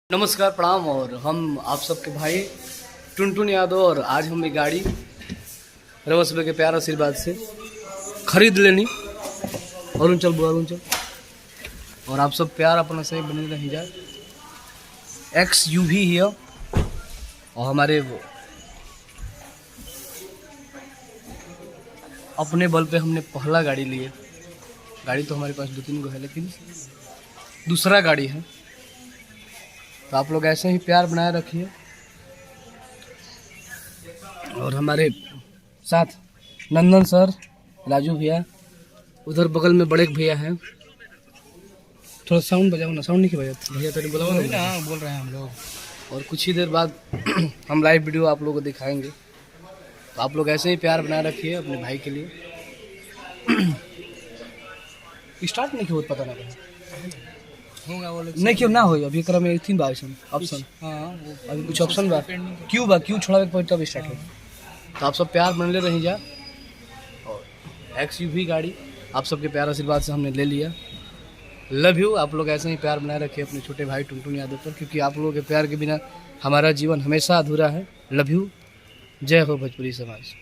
नमस्कार प्रणाम। और हम आप सबके भाई टुनटुन यादव, और आज हमें गाड़ी रवा सुबह के प्यार आशीर्वाद से खरीद लेनी। अरुण चल और आप सब प्यार अपना सही बने रह जाए। XUV है और हमारे अपने बल पे हमने पहला गाड़ी लिए। गाड़ी तो हमारे पास 2-3 गो है, लेकिन दूसरा गाड़ी है। तो आप लोग ऐसे ही प्यार बनाए रखिए। और हमारे साथ नंदन सर, राजू भैया, उधर बगल में बड़े भैया हैं। थोड़ा साउंड बजाओ ना, साउंड नहीं की भैया तेरे बुलाओ ना। हाँ बोल रहे हैं हम लोग। और कुछ ही देर बाद हम लाइव वीडियो आप लोगों को दिखाएंगे। तो आप लोग ऐसे ही प्यार बनाए रखिए अपने भाई के लिए। स्टार्ट नहीं किया, पता नहीं होगा वो नहीं क्यों ना हो। अभी कर में थी ऑप्शन। हाँ अभी कुछ ऑप्शन बा क्यों छोड़ा पॉइंट तब स्टार्ट हो। तो आप सब प्यार बनले रही जा। और XUV गाड़ी आप सबके प्यार आशीर्वाद से हमने ले लिया। Love you. आप लोग ऐसे ही प्यार बनाए रखिए अपने छोटे भाई टुनटुन यादव पर, क्योंकि आप लोगों के प्यार के बिना हमारा जीवन हमेशा अधूरा है। Love you. जय हो भोजपुरी समाज।